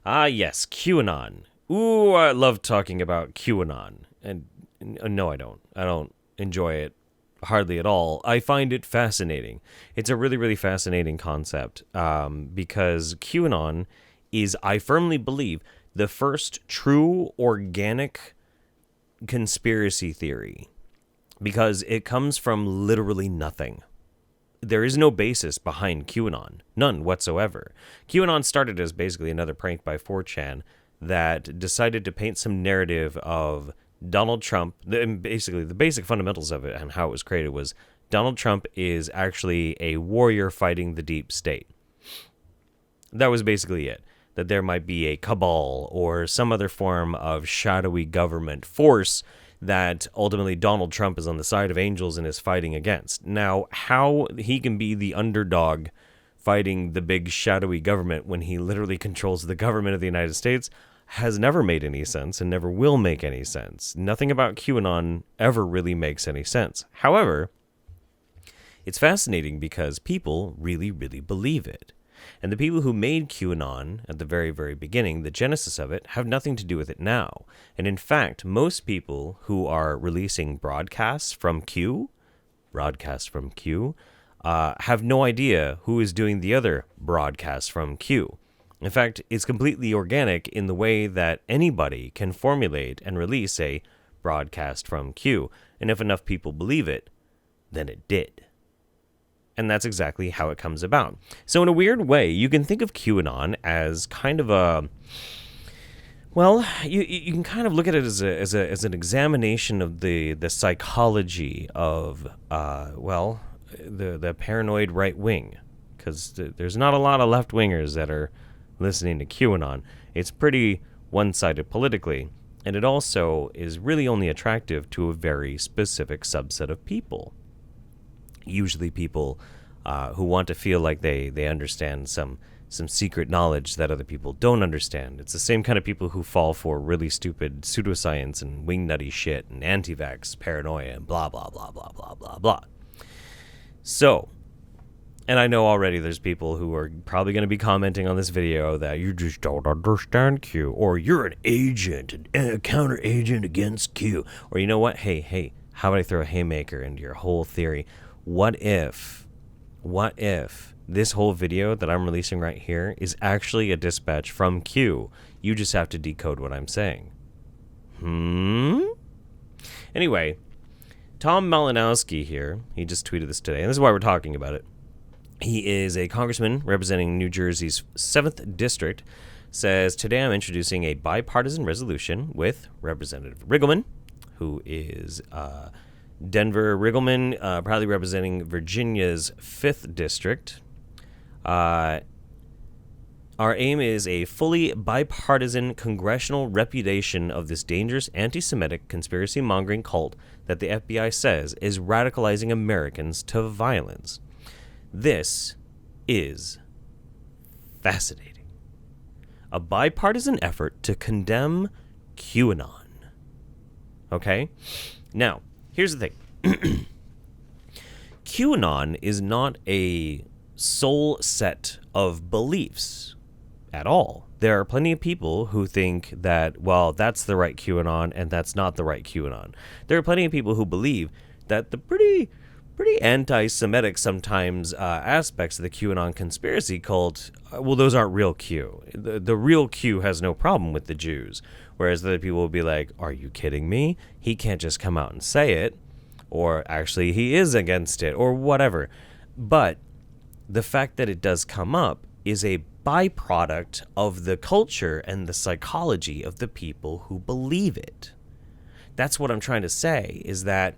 Ah, yes, QAnon. Ooh, I love talking about QAnon. And no, I don't. I don't enjoy it hardly at all. I find it fascinating. It's a really, really fascinating concept because QAnon is, I firmly believe, the first true organic conspiracy theory because it comes from literally nothing. There is no basis behind QAnon, none whatsoever. QAnon started as basically another prank by 4chan that decided to paint some narrative of Donald Trump. Basically, the basic fundamentals of it and how it was created was Donald Trump is actually a warrior fighting the deep state. That was basically it. That there might be a cabal or some other form of shadowy government force that ultimately Donald Trump is on the side of angels and is fighting against. Now, how he can be the underdog fighting the big shadowy government when he literally controls the government of the United States has never made any sense and never will make any sense. Nothing about QAnon ever really makes any sense. However, it's fascinating because people really, really believe it. And the people who made QAnon at the very, very beginning, the genesis of it, have nothing to do with it now. And in fact, most people who are releasing broadcasts from Q, have no idea who is doing the other broadcasts from Q. In fact, it's completely organic in the way that anybody can formulate and release a broadcast from Q. And if enough people believe it, then it did. And that's exactly how it comes about. So in a weird way, you can think of QAnon as kind of a... Well, you can kind of look at it as an examination of the psychology of, the paranoid right wing. Because there's not a lot of left-wingers that are listening to QAnon. It's pretty one-sided politically. And it also is really only attractive to a very specific subset of people. Usually people who want to feel like they understand some secret knowledge that other people don't understand. It's the same kind of people who fall for really stupid pseudoscience and wingnutty shit and anti-vax paranoia and blah, blah, blah, blah, blah, blah, blah. So, and I know already there's people who are probably going to be commenting on this video that you just don't understand Q, or you're an agent, a counter agent against Q, or you know what? Hey, how about I throw a haymaker into your whole theory? What if this whole video that I'm releasing right here is actually a dispatch from Q? You just have to decode what I'm saying. Anyway, Tom Malinowski here, he just tweeted this today, and this is why we're talking about it. He is a congressman representing New Jersey's 7th District, says, today I'm introducing a bipartisan resolution with Representative Riggleman, who is... Denver Riggleman, proudly representing Virginia's 5th District. Our aim is a fully bipartisan congressional repudiation of this dangerous anti-Semitic conspiracy-mongering cult that the FBI says is radicalizing Americans to violence. This is fascinating. A bipartisan effort to condemn QAnon. Okay? Now, here's the thing. QAnon is not a sole set of beliefs at all. There are plenty of people who think that, well, that's the right QAnon and that's not the right QAnon. There are plenty of people who believe that the pretty anti-Semitic sometimes aspects of the QAnon conspiracy cult, well, those aren't real Q. The real Q has no problem with the Jews. Whereas other people will be like, are you kidding me? He can't just come out and say it. Or actually, he is against it, or whatever. But the fact that it does come up is a byproduct of the culture and the psychology of the people who believe it. That's what I'm trying to say, is that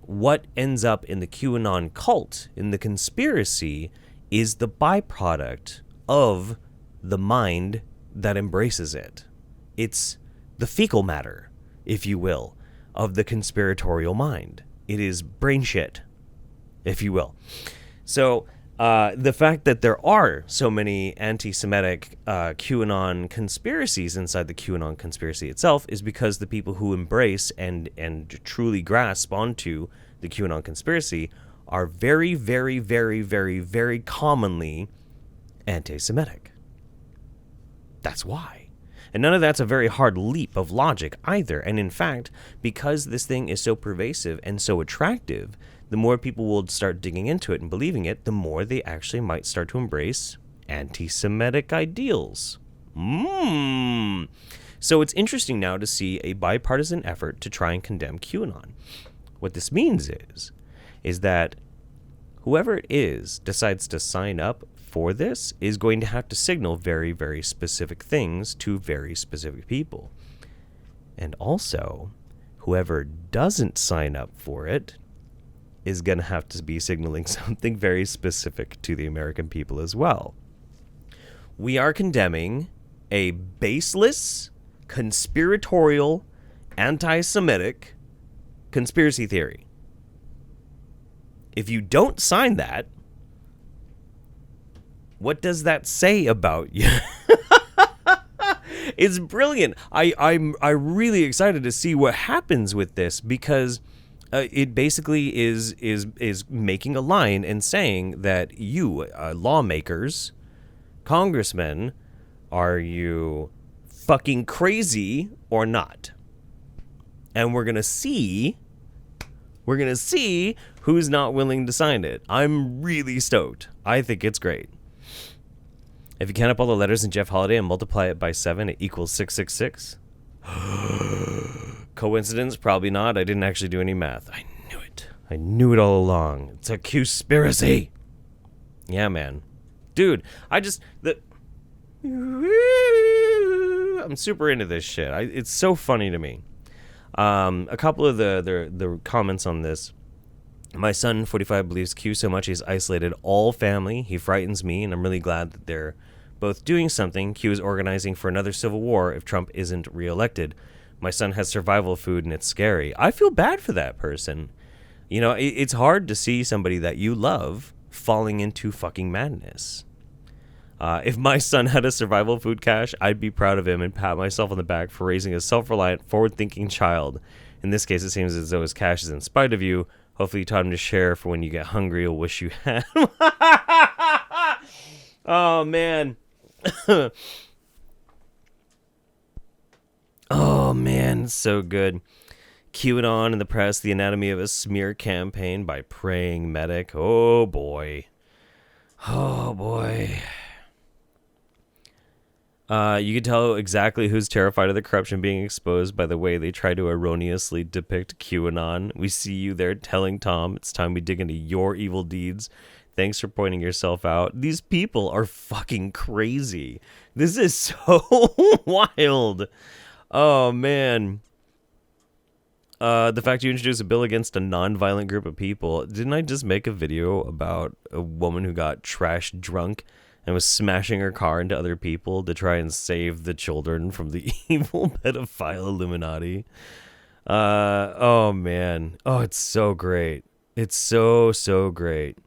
what ends up in the QAnon cult, in the conspiracy, is the byproduct of the mind that embraces it. It's the fecal matter, if you will, of the conspiratorial mind. It is brain shit, if you will. So the fact that there are so many anti-Semitic QAnon conspiracies inside the QAnon conspiracy itself is because the people who embrace and truly grasp onto the QAnon conspiracy are very, very, very, very, very commonly anti-Semitic. That's why. And none of that's a very hard leap of logic either. And in fact, because this thing is so pervasive and so attractive, the more people will start digging into it and believing it, the more they actually might start to embrace anti-Semitic ideals. So it's interesting now to see a bipartisan effort to try and condemn QAnon. What this means is that whoever it is decides to sign up for this is going to have to signal very, very specific things to very specific people. And also, whoever doesn't sign up for it is going to have to be signaling something very specific to the American people as well. We are condemning a baseless, conspiratorial, anti-Semitic conspiracy theory. If you don't sign that, what does that say about you? It's brilliant. I'm really excited to see what happens with this, because it basically is making a line and saying that you, lawmakers, congressmen, are you fucking crazy or not? And we're gonna see who's not willing to sign it. I'm really stoked. I think it's great. If you count up all the letters in Jeff Holiday and multiply it by 7, it equals 666. Coincidence? Probably not. I didn't actually do any math. I knew it. I knew it all along. It's a conspiracy. Yeah, man. Dude, I'm super into this shit. It's so funny to me. A couple of the comments on this. My son, 45, believes Q so much he's isolated all family. He frightens me, and I'm really glad that they're both doing something. Q is organizing for another civil war if Trump isn't reelected. My son has survival food, and it's scary. I feel bad for that person. You know, it's hard to see somebody that you love falling into fucking madness. If my son had a survival food cache, I'd be proud of him and pat myself on the back for raising a self-reliant, forward-thinking child. In this case, it seems as though his cache is in spite of you. Hopefully you taught him to share for when you get hungry. He'll wish you had. Oh, man. Oh, man. So good. QAnon in the press, the anatomy of a smear campaign by praying medic. Oh, boy. Oh, boy. You can tell exactly who's terrified of the corruption being exposed by the way they try to erroneously depict QAnon. We see you there telling Tom it's time we dig into your evil deeds. Thanks for pointing yourself out. These people are fucking crazy. This is so wild. Oh, man. The fact you introduced a bill against a non-violent group of people. Didn't I just make a video about a woman who got trashed drunk and was smashing her car into other people to try and save the children from the evil pedophile Illuminati? Oh, man. Oh, it's so great. It's so great.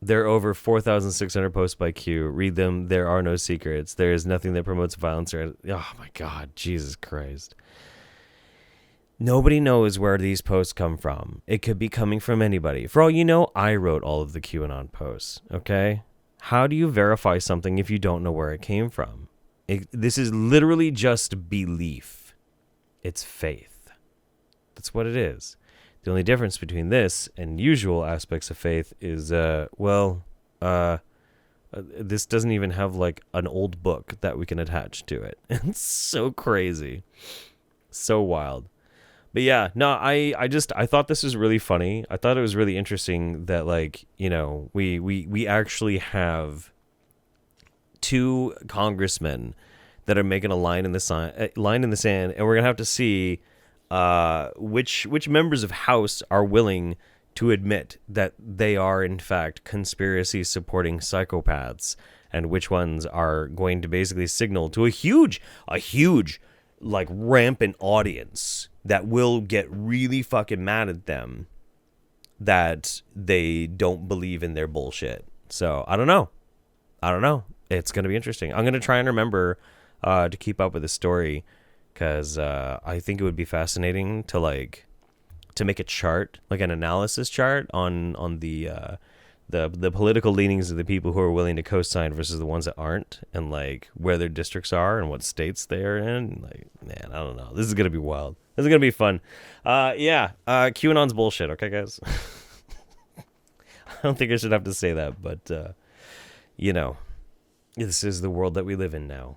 There are over 4,600 posts by Q. Read them. There are no secrets. There is nothing that promotes violence or... Oh, my God. Jesus Christ. Nobody knows where these posts come from. It could be coming from anybody. For all you know, I wrote all of the QAnon posts, okay? How do you verify something if you don't know where it came from? This is literally just belief. It's faith. That's what it is. The only difference between this and usual aspects of faith is, this doesn't even have like an old book that we can attach to it. It's so crazy. So wild. But yeah, no, I thought this was really funny. I thought it was really interesting that, like, you know, we actually have two congressmen that are making a line in the sand, and we're gonna have to see which members of House are willing to admit that they are in fact conspiracy supporting psychopaths, and which ones are going to basically signal to a huge like rampant audience that will get really fucking mad at them that they don't believe in their bullshit. So I don't know. It's going to be interesting. I'm going to try and remember to keep up with the story, because I think it would be fascinating to make a chart, like an analysis chart on the the political leanings of the people who are willing to co-sign versus the ones that aren't, and like where their districts are and what states they're in. Like, man, I don't know. This is gonna be wild. This is gonna be fun. QAnon's bullshit. Okay, guys. I don't think I should have to say that, but this is the world that we live in now.